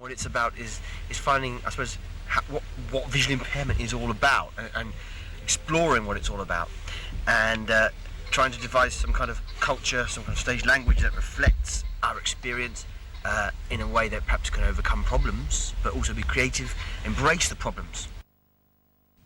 What it's about is finding, I suppose, what visual impairment is all about, and exploring what it's all about, and trying to devise some kind of culture, some kind of stage language that reflects our experience in a way that perhaps can overcome problems, but also be creative, embrace the problems.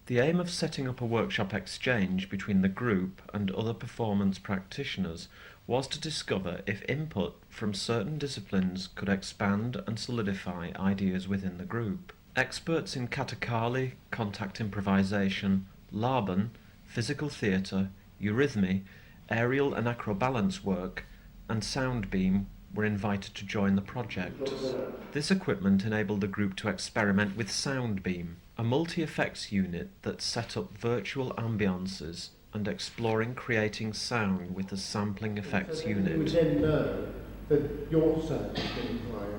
The aim of setting up a workshop exchange between the group and other performance practitioners was to discover if input from certain disciplines could expand and solidify ideas within the group. Experts in katakali, contact improvisation, Laban, physical theatre, eurythmy, aerial and acrobalance work, and sound beam were invited to join the project. This equipment enabled the group to experiment with sound beam, a multi-effects unit that set up virtual ambiances and exploring creating sound with the sampling effects unit. You would then know that your sound is getting higher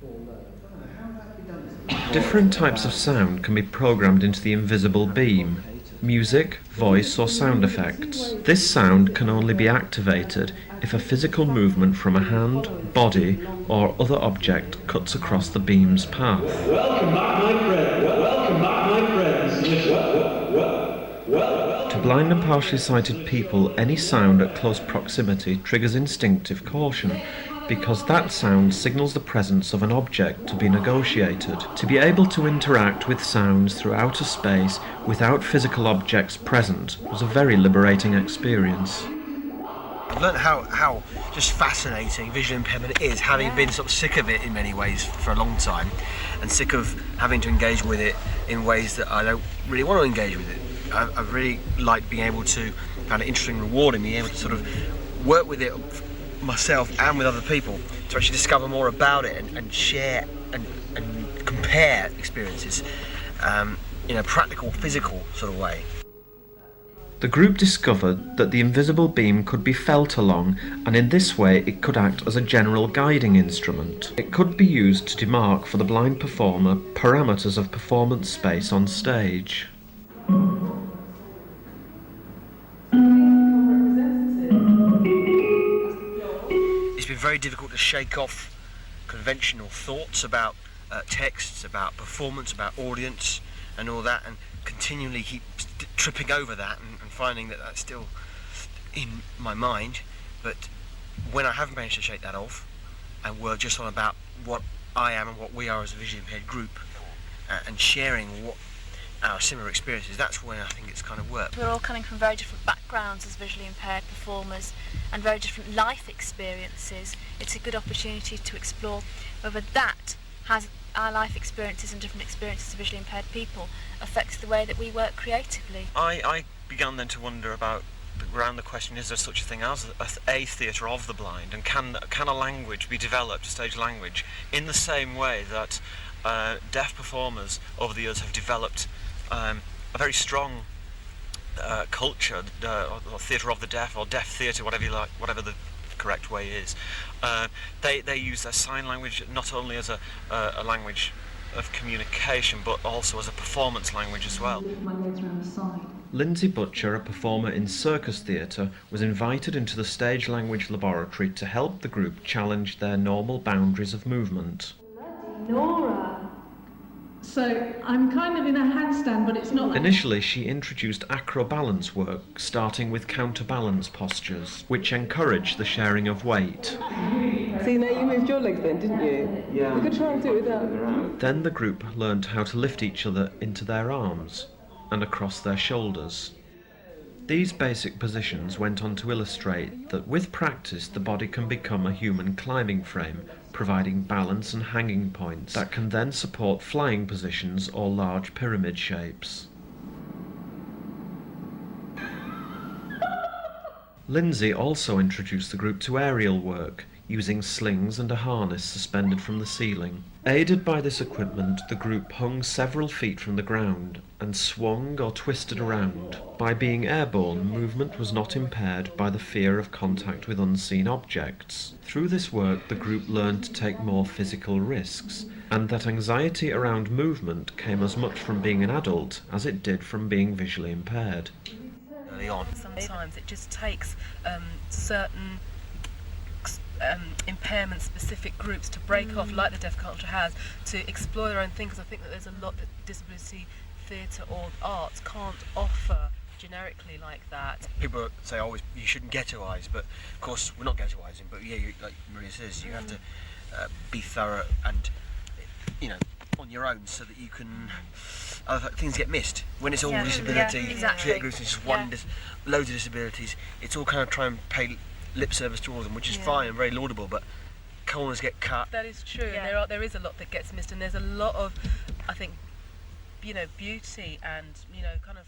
or lower. Different types of sound can be programmed into the invisible beam: music, voice or sound effects. This sound can only be activated if a physical movement from a hand, body or other object cuts across the beam's path. Welcome back, my friend. Welcome back, my friends. To blind and partially sighted people, any sound at close proximity triggers instinctive caution, because that sound signals the presence of an object to be negotiated. To be able to interact with sounds through outer space without physical objects present was a very liberating experience. I've learned how just fascinating visual impairment is, having been sort of sick of it in many ways for a long time, and sick of having to engage with it in ways that I don't really want to engage with it. I really like being able to find it interesting and rewarding, being able to sort of work with it myself and with other people to actually discover more about it and share and compare experiences in a practical, physical sort of way. The group discovered that the invisible beam could be felt along, and in this way it could act as a general guiding instrument. It could be used to demark for the blind performer parameters of performance space on stage. It's been very difficult to shake off conventional thoughts about texts, about performance, about audience and all that, and continually keep tripping over that and finding that that's still in my mind. But when I have managed to shake that off and work just on about what I am and what we are as a visually impaired group, and sharing what our similar experiences, that's when I think it's kind of worked. We're all coming from very different backgrounds as visually impaired performers and very different life experiences. It's a good opportunity to explore whether that has our life experiences and different experiences of visually impaired people affects the way that we work creatively. I began then to wonder around the question, is there such a thing as a theatre of the blind, and can a language be developed, a stage language, in the same way that deaf performers over the years have developed a very strong culture, or theatre of the deaf, or deaf theatre, whatever you like, whatever the correct way is. They use their sign language not only as a language of communication, but also as a performance language as well. Lindsay Butcher, a performer in circus theatre, was invited into the stage language laboratory to help the group challenge their normal boundaries of movement. Nora. So I'm kind of in a handstand, but it's not. Initially, she introduced acrobalance work, starting with counterbalance postures, which encourage the sharing of weight. See, now you moved your legs then, didn't you? Yeah. You could try and do it without. Then the group learned how to lift each other into their arms and across their shoulders. These basic positions went on to illustrate that with practice the body can become a human climbing frame, providing balance and hanging points that can then support flying positions or large pyramid shapes. Lindsay also introduced the group to aerial work, using slings and a harness suspended from the ceiling. Aided by this equipment, the group hung several feet from the ground and swung or twisted around. By being airborne, movement was not impaired by the fear of contact with unseen objects. Through this work, the group learned to take more physical risks, and that anxiety around movement came as much from being an adult as it did from being visually impaired. Early on. Sometimes it just takes certain impairment-specific groups to break off, like the deaf culture has, to explore their own thing, because I think that there's a lot that disability theatre or arts can't offer generically like that. People say always you shouldn't ghettoise, but of course we're not ghettoising. But yeah, like Maria says, you have to be thorough and on your own, so that you can. Other things get missed when it's all disability. exactly. Theatre groups, it's just loads of disabilities. It's all kind of try and pay lip service to all of them, which is fine and very laudable. But corners get cut. That is true. Yeah. There is a lot that gets missed, and there's a lot of, I think, beauty and kind of